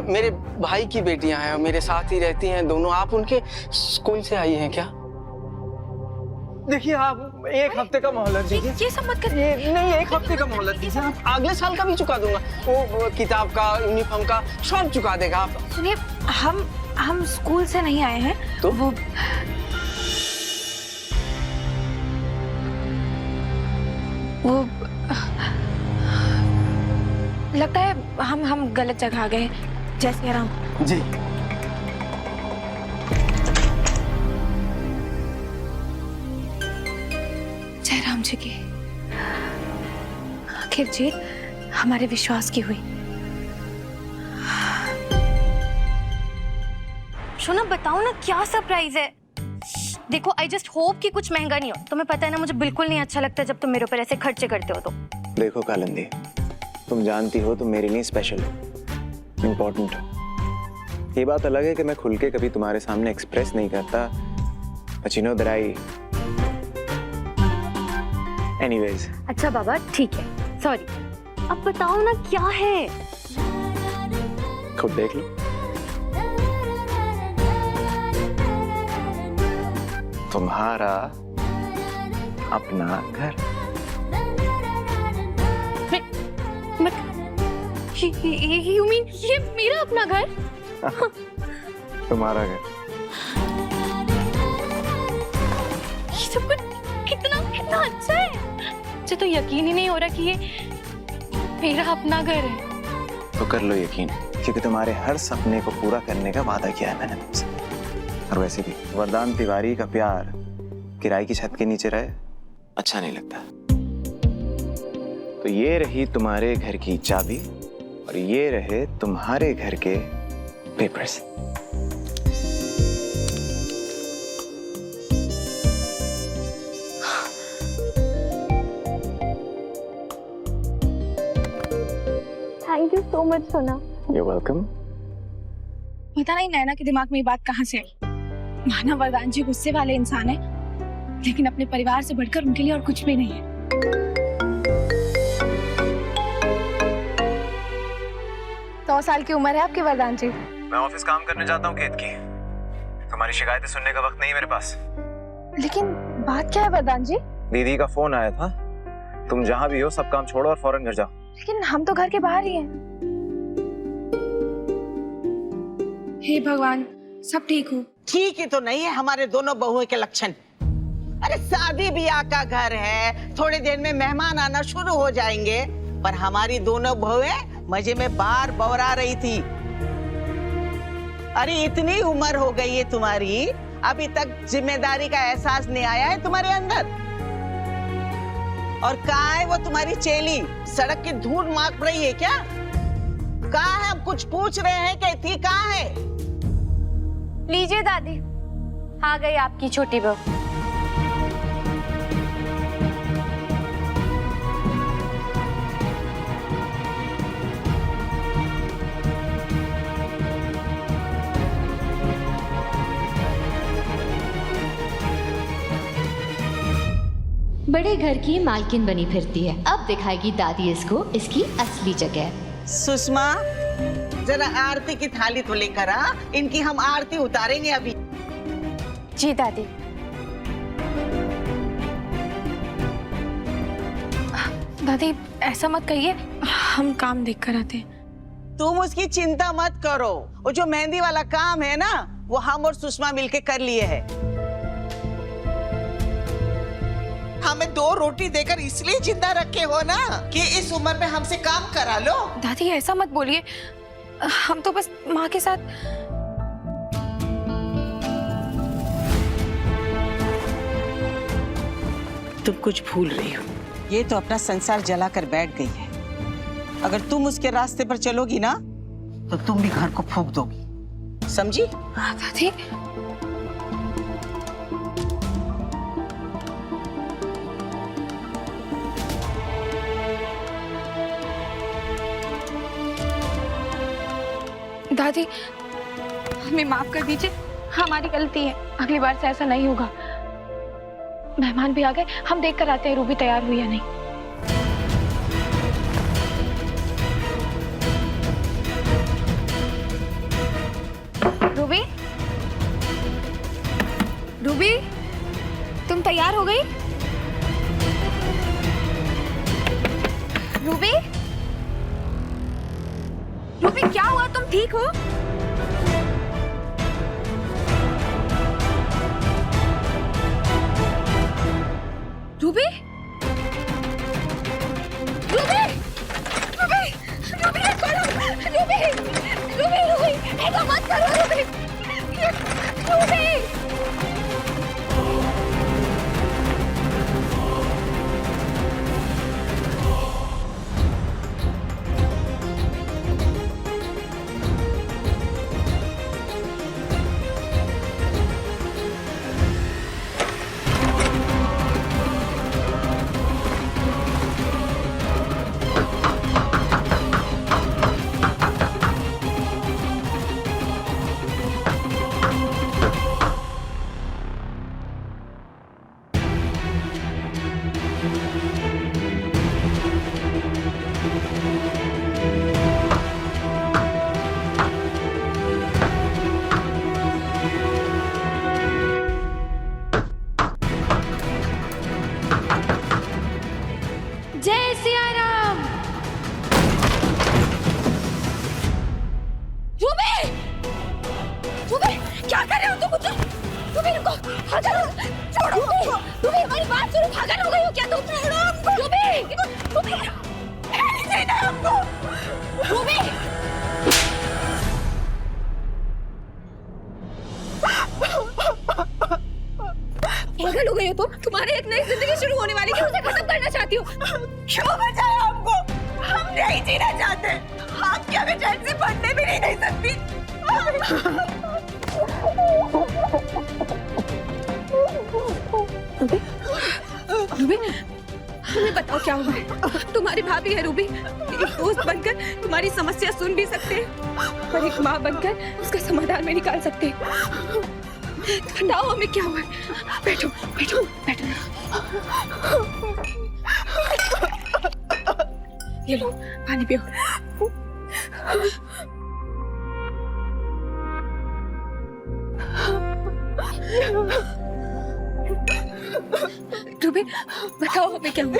मेरे भाई की बेटियां हैं, मेरे साथ ही रहती हैं दोनों। आप उनके स्कूल से आई हैं क्या? देखिए आप एक हफ्ते का मोहलत दीजिए। ये सब मत कर। नहीं, एक हफ्ते का मोहलत दीजिए, आप अगले साल का भी चुका दूंगा। वो किताब का, यूनिफॉर्म का सब चुका देगा आप। सुनिए, हम स्कूल से नहीं आए हैं तो वो लगता है हम गलत जगह आ गए। जय श्री राम। जी। जय राम जी की। आखिर जीत हमारे विश्वास की हुई। शोना बताओ ना, क्या सरप्राइज है? देखो, आई जस्ट होप कि कुछ महंगा नहीं हो। तुम्हें पता है ना, मुझे बिल्कुल नहीं अच्छा लगता जब तुम मेरे ऊपर ऐसे खर्चे करते हो। तो देखो कालिंदी, तुम जानती हो तुम मेरे लिए स्पेशल हो, इम्पोर्टेंट हो। ये बात अलग है कि मैं खुल के कभी तुम्हारे सामने एक्सप्रेस नहीं करता, but you know that I... Anyways. अच्छा बाबा, ठीक है, सॉरी। अब बताओ ना क्या है? खुद देख लो। तुम्हारा अपना घर। You mean ये मेरा अपना घर? तुम्हारा घर। ये सब कुछ कितना कितना अच्छा है। मुझे तो यकीन ही नहीं हो रहा कि ये मेरा अपना घर है। तो कर लो यकीन, क्योंकि तुम्हारे हर सपने को पूरा करने का वादा किया है मैंने तुमसे। और वैसे भी वरदान तिवारी का प्यार किराए की छत के नीचे रहे अच्छा नहीं लगता। तो ये रही तुम्हारे घर की चाबी और ये रहे तुम्हारे घर के papers. Thank you so much सोना। You're welcome। पता नहीं नैना के दिमाग में ये बात कहाँ से आई। माना वरदान जी गुस्से वाले इंसान है, लेकिन अपने परिवार से बढ़कर उनके लिए और कुछ भी नहीं है। 100 साल की उम्र है आपकी वरदान जी। मैं ऑफिस काम करने जाता हूँ केत की। तुम्हारी शिकायतें सुनने का वक्त नहीं है मेरे पास। लेकिन बात क्या है वरदान जी? दीदी का फोन आया था, तुम जहाँ भी हो सब काम छोड़ो और फौरन घर जाओ। लेकिन हम तो घर के बाहर ही हैं। हे भगवान, सब ठीक हो? ठीक ही तो नहीं है हमारे दोनों बहुओं के लक्षण। अरे शादी ब्याह का घर है, थोड़े देर में मेहमान आना शुरू हो जाएंगे, पर हमारी दोनों बहुएं मजे में बाहर बौरा रही थी। अरे इतनी उम्र हो गई है तुम्हारी, अभी तक जिम्मेदारी का एहसास नहीं आया है तुम्हारे अंदर? और कहाँ है वो तुम्हारी चेली? सड़क की धूल माप रही है क्या? कहाँ है? हम कुछ पूछ रहे हैं कि थी कहाँ है? लीजिए दादी, आ गई आपकी छोटी बहू। बड़े घर की मालकिन बनी फिरती है। अब दिखाएगी दादी इसको इसकी असली जगह। सुषमा, जरा आरती की थाली तो लेकर आ, इनकी हम आरती उतारेंगे अभी। जी दादी। दादी ऐसा मत कहिए, हम काम देख कर आते हैं। तुम उसकी चिंता मत करो, वो जो मेहंदी वाला काम है ना, वो हम और सुषमा मिलके कर लिए है। हमें 2 रोटी देकर इसलिए जिंदा रखे हो ना कि इस उम्र में हमसे काम करा लो। दादी ऐसा मत बोलिए, हम तो बस माँ के साथ। तुम कुछ भूल रही हो, ये तो अपना संसार जलाकर बैठ गई है। अगर तुम उसके रास्ते पर चलोगी ना, तो तुम भी घर को फूंक दोगी, समझी? दादी दादी हमें माफ कर दीजिए, हमारी गलती है, अगली बार से ऐसा नहीं होगा। मेहमान भी आ गए, हम देख कर आते हैं रूबी तैयार हुई या नहीं। रूबी, रूबी, तुम तैयार हो गई? रूबी, रूबी क्या हुआ? तुम ठीक हो? रूबी, रूबी, रूबी, रूबी ये छोड़ो, रूबी, रूबी, रूबी, ऐसा मत करो रूबी, रूबी। जय सिया राम। रूबी, रूबी, क्या कर रहे हो तुम? कुछ रूबी रुको, पागल हो, छोड़ो रूबी, हमारी बात सुनो, पागल हो गई हो क्या तुम? रूबी, रूबी, नहीं हमको, रूबी, पागल हो गई हो तुम? तुम्हारी एक नई जिंदगी शुरू होने वाली थी, उसे खत्म करना चाहती हो? क्यों बचाया हमको? हम नहीं जीना चाहते। आप क्या मैं चैन से पढ़ने भी नहीं दे सकती? रूबी, तुम्हें बताओ क्या हुआ? तुम्हारी भाभी है रूबी, एक दोस्त बनकर तुम्हारी समस्या सुन भी सकते हैं और एक माँ बनकर उसका समाधान में निकाल सकते हैं। बताओ हमें क्या हुआ? बैठो बैठो बैठो। ये लो पानी पियो। रूबी, बताओ हमें क्या हुआ?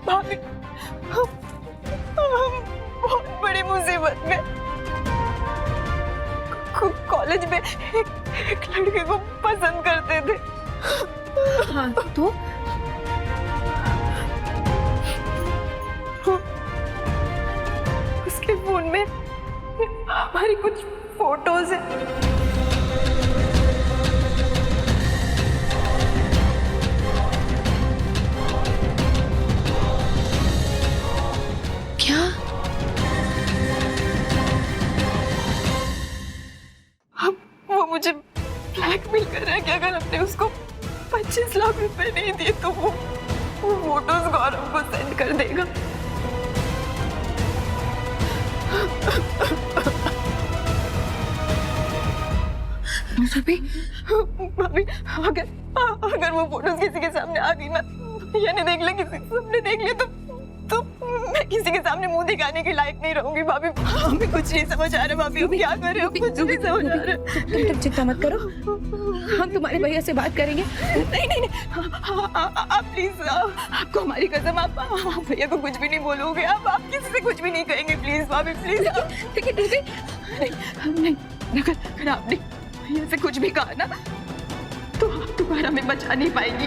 भाभी, हम बहुत बड़ी मुसीबत में। कॉलेज में एक लड़के को पसंद करते थे। हाँ तो? उसके फोन में हमारी कुछ फोटोज हैं। क्या? वो मुझे ब्लैकमेल कर रहा है कि अगर हमने उसको 25 लाख रुपए नहीं दिए तो वो फोटोज गौरव को सेंड कर देगा। भाभी, अगर वो फोटोज किसी के सामने आ गई ना, यानी देख ले, किसी के सामने देख ले तो मैं किसी के सामने मुंह दिखाने के लायक नहीं रहूंगी। भाभी, हमें कुछ नहीं समझ आ रहा। भाभी, हम क्या कर रहे हो? कुछ नहीं समझ आ रहा। तुम चिंता मत करो, हम तुम्हारे भैया से बात करेंगे। नहीं नहीं नहीं, आप प्लीज, आपको हमारी कसम, आप भैया को कुछ भी नहीं बोलोगे। आप किसी से कुछ भी नहीं कहेंगे, प्लीज भाभी, प्लीज। नहीं, अगर आपने भैया से कुछ भी कहा ना तो आप दोबारा हमें बचा नहीं पाएंगी।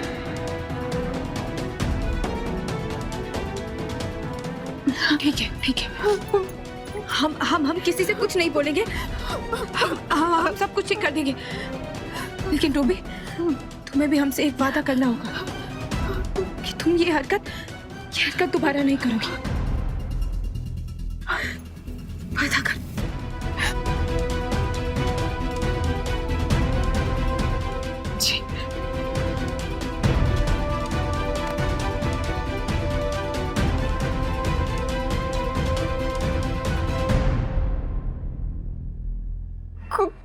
ठीक है ठीक है, हम किसी से कुछ नहीं बोलेंगे। हम सब कुछ ठीक कर देंगे। लेकिन रूबी, तुम्हें भी हमसे एक वादा करना होगा कि तुम ये हरकत दोबारा नहीं करोगी। वादा कर। जी।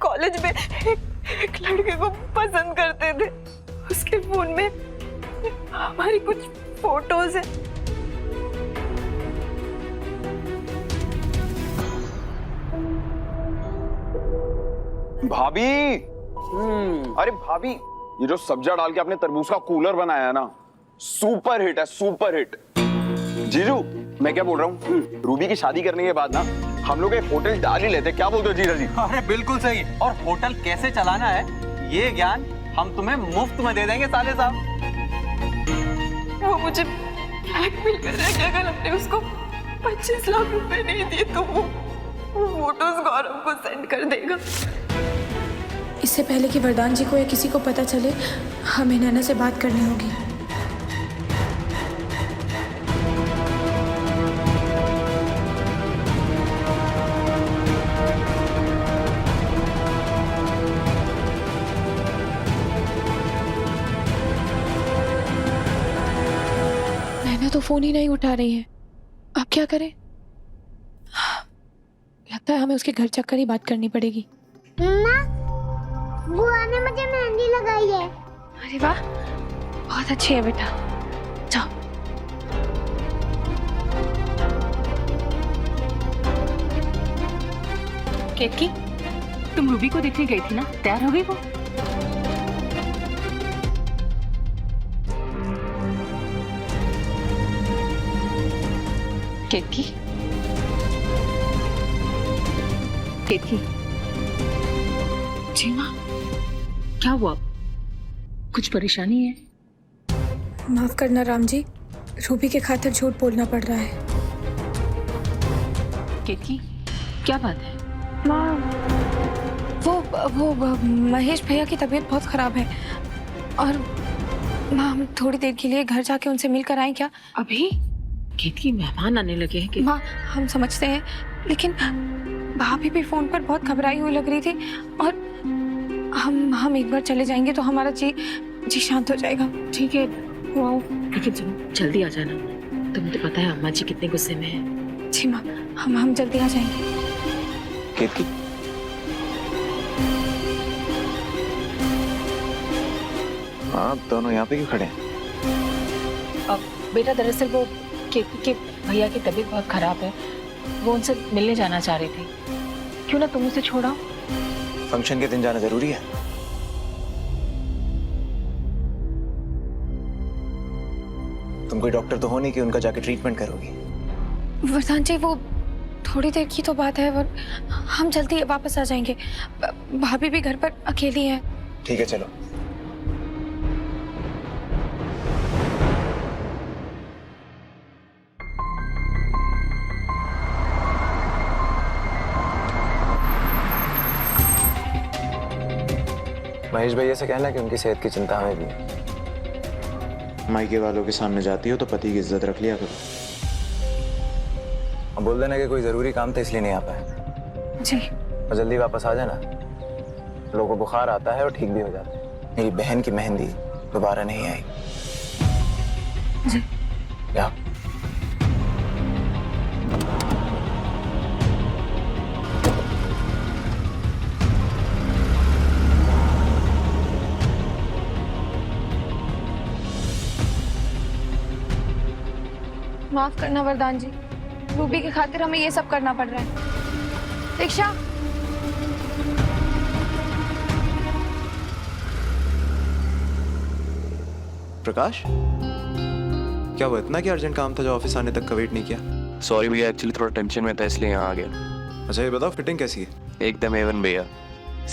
कॉलेज में एक लड़के को पसंद करते थे। उसके फोन में हमारी कुछ फोटोज हैं। भाभी अरे भाभी, ये जो सब्जा डाल के आपने तरबूज का कूलर बनाया है ना, सुपर हिट है, सुपर हिट। जीजू मैं क्या बोल रहा हूँ, रूबी की शादी करने के बाद ना हम लोग एक होटल डाल ही लेते, क्या बोलते हो जीजा जी? अरे बिल्कुल सही। और होटल कैसे चलाना है ये ज्ञान हम तुम्हें मुफ्त में दे देंगे साले साहब। वो मुझे ब्लैकमेल कर रहा है कि अगर हमने उसको 25 लाख रुपए नहीं दिए तो वो फोटोज गौरव को सेंड कर देगा। इससे पहले कि वरदान जी को या किसी को पता चले, हमें नैना से बात करनी होगी। नैना तो फोन ही नहीं उठा रही है, अब क्या करें? लगता है हमें उसके घर चक्कर ही बात करनी पड़ेगी। बुआ ने मुझे मेहंदी लगाई है। अरे वाह, बहुत अच्छी है बेटा, जाओ। केतकी, तुम रूबी को देखने गई थी ना, तैयार हो गई वो? केतकी, केतकी, जी माँ, क्या हुआ? कुछ परेशानी है? माफ करना राम जी, रूबी के खातिर झूठ बोलना पड़ रहा है। केतकी, क्या बात है? माँ, वो महेश भैया की तबीयत बहुत खराब है और माँ हम थोड़ी देर के लिए घर जाके उनसे मिल कर आए क्या? अभी? केतकी, मेहमान आने लगे हैं कि? माँ हम समझते हैं, लेकिन भाभी भी फोन पर बहुत घबराई हुई लग रही थी और हम एक बार चले जाएंगे तो हमारा जी शांत हो जाएगा। ठीक है, वो आओ, लेकिन सुनो जल्दी आ जाना, तुम्हें तो पता है अम्मा जी कितने गुस्से में हैं। जी माँ, हम जल्दी आ जाएंगे। केतकी, आप दोनों यहाँ पे क्यों खड़े हैं? अब बेटा दरअसल वो केतकी के भैया की तबीयत बहुत खराब है, वो उनसे मिलने जाना चाह रही थी। क्यों ना तुम उसे छोड़ाओ? फंक्शन के दिन जाना जरूरी है? तुम कोई डॉक्टर तो हो नहीं कि उनका जाके ट्रीटमेंट करोगी। वरदान जी, वो थोड़ी देर की तो बात है और हम जल्दी वापस आ जाएंगे। भाभी भी घर पर अकेली है। ठीक है चलो। महेश भैया से कहना कि उनकी सेहत की चिंता हमें भी है। मायके वालों के सामने जाती हो तो पति की इज्जत रख लिया करो। और बोल देना कि कोई जरूरी काम था इसलिए नहीं आ पाया। जी। और जल्दी वापस आ जाना, लोगों को बुखार आता है और ठीक भी हो जाता है। मेरी बहन की मेहंदी दोबारा नहीं आई। जी। या। माफ करना वरदान जी, रूबी के खातिर हमें ये सब करना पड़ रहा है। दीक्षा, प्रकाश, क्या हुआ? इतना क्या अर्जेंट काम था जो ऑफिस आने तक का वेट नहीं किया? सॉरी भैया, एक्चुअली थोड़ा टेंशन में था इसलिए यहाँ आ गया। अच्छा ये बताओ, फिटिंग कैसी है? एकदम एवन भैया।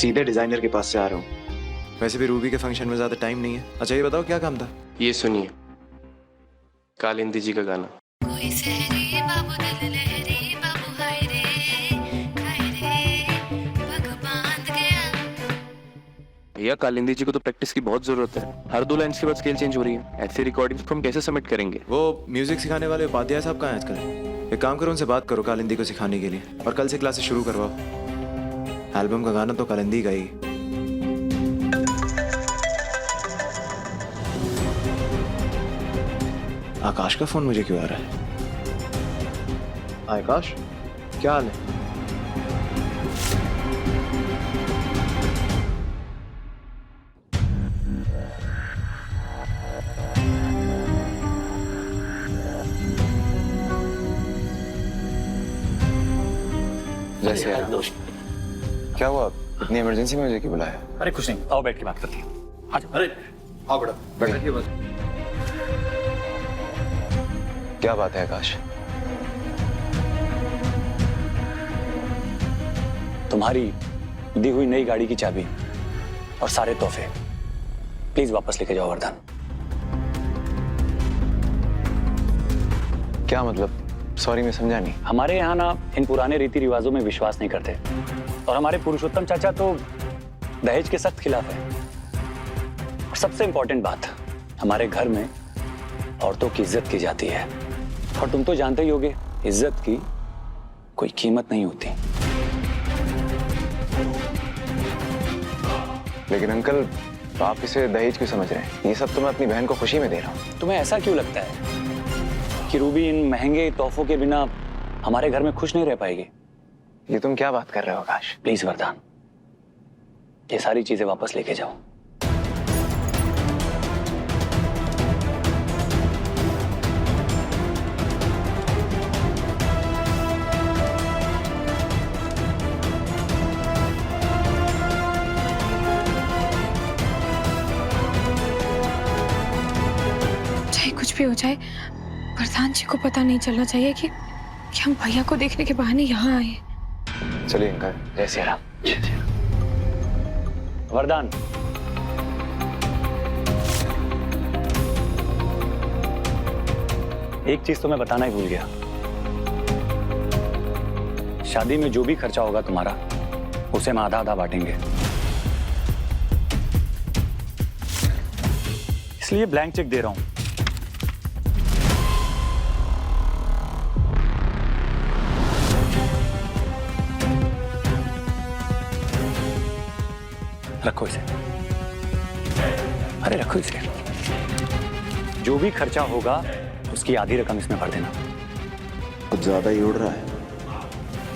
सीधे डिजाइनर के पास से आ रहा हूँ। वैसे भी रूबी के फंक्शन में ज्यादा टाइम नहीं है। अच्छा ये बताओ क्या काम था? ये सुनिए, कालिंदी जी का गाना। भैया कालिंदी जी को तो प्रैक्टिस की बहुत जरूरत है। हर 2 लाइन्स के बाद स्केल चेंज हो रही है। ऐसी रिकॉर्डिंग हम कैसे सबमिट करेंगे? वो म्यूजिक सिखाने वाले उपाध्याय साहब कहाँ हैं आजकल? एक काम करो, उनसे बात करो कालिंदी को सिखाने के लिए, और कल से क्लासेस शुरू करवाओ। एल्बम का गाना तो कालिंदी का ही। आकाश का फोन मुझे क्यों आ रहा है? आकाश, क्या हाल है? जैसे क्या हुआ? इतनी इमरजेंसी में मुझे क्यों बुलाया? अरे कुछ नहीं, आओ बैठ के बात करते हैं। आ जाओ। अरे हाँ बेटा बैठिए बस। क्या बात है आकाश? तुम्हारी दी हुई नई गाड़ी की चाबी और सारे तोहफे प्लीज वापस लेके जाओ वरदान। क्या मतलब? सॉरी, मैं समझा नहीं। हमारे यहाँ ना इन पुराने रीति रिवाजों में विश्वास नहीं करते और हमारे पुरुषोत्तम चाचा तो दहेज के सख्त खिलाफ है। और सबसे इंपॉर्टेंट बात, हमारे घर में औरतों की इज्जत की जाती है और तुम तो जानते ही होगे इज्जत की कोई कीमत नहीं होती। लेकिन अंकल, आप इसे दहेज क्यों समझ रहे हैं? ये सब तो मैं अपनी बहन को खुशी में दे रहा हूँ। तुम्हें ऐसा क्यों लगता है कि रूबी इन महंगे तोहफों के बिना हमारे घर में खुश नहीं रह पाएगी? ये तुम क्या बात कर रहे हो आकाश? प्लीज वरदान, ये सारी चीजें वापस लेके जाओ। चाहे कुछ भी हो जाए, वरदान जी को पता नहीं चलना चाहिए कि हम भैया को देखने के बहाने यहाँ आए। चलिए अंकल, जय श्री राम। वरदान, एक चीज तो मैं बताना ही भूल गया। शादी में जो भी खर्चा होगा तुम्हारा, उसे हम आधा आधा बांटेंगे। इसलिए ब्लैंक चेक दे रहा हूं। रखो इसे। अरे रखो इसे। जो भी खर्चा होगा उसकी आधी रकम इसमें भर देना। कुछ ज्यादा ही उड़ रहा है,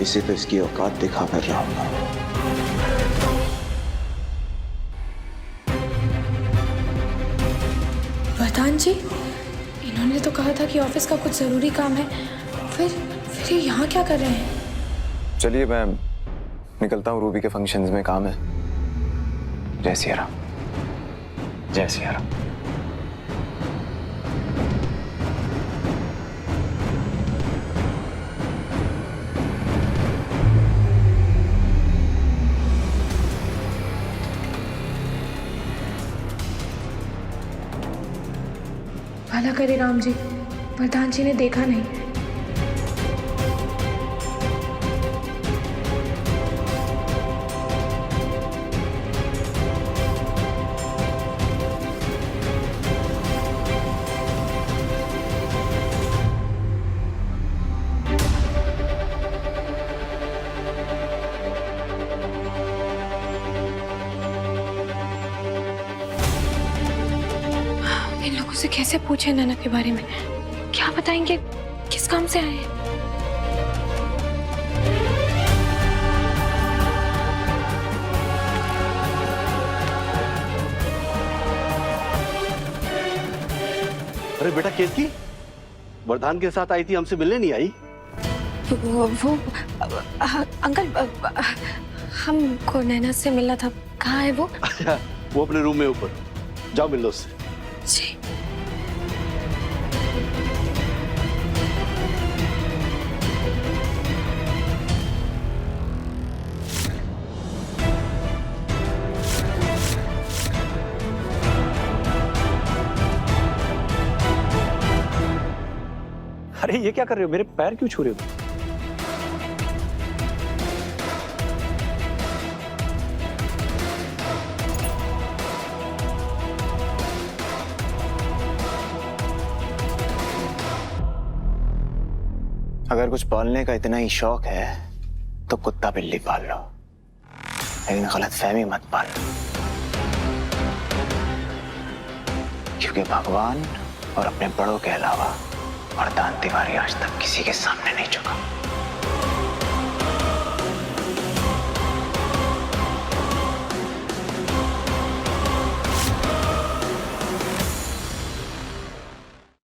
इसे तो इसकी औकात दिखा कर रहा हूँ। वरदान जी, इन्होंने तो कहा था कि ऑफिस का कुछ जरूरी काम है, फिर ये यहाँ क्या कर रहे हैं? चलिए मैं निकलता हूँ, रूबी के फंक्शंस में काम है। जय श्री राम। जय श्री राम। भला करे राम जी, वरदान जी ने देखा नहीं। इन लोगों से कैसे पूछे नैना के बारे में? क्या बताएंगे? किस काम से आए हैं? अरे बेटा केतकी, वरदान के साथ आई थी, हमसे मिलने नहीं आई? वो अंकल, हमको नैना से मिलना था। कहाँ है वो? अच्छा, वो अपने रूम में ऊपर। जाओ मिल लो उससे। जी। अरे ये क्या कर रहे हो? मेरे पैर क्यों छू रहे हो? अगर कुछ पालने का इतना ही शौक है तो कुत्ता बिल्ली पाल लो, लेकिन गलतफहमी मत पाल, क्योंकि भगवान और अपने बड़ों के अलावा वरदान तिवारी आज तक किसी के सामने नहीं झुका।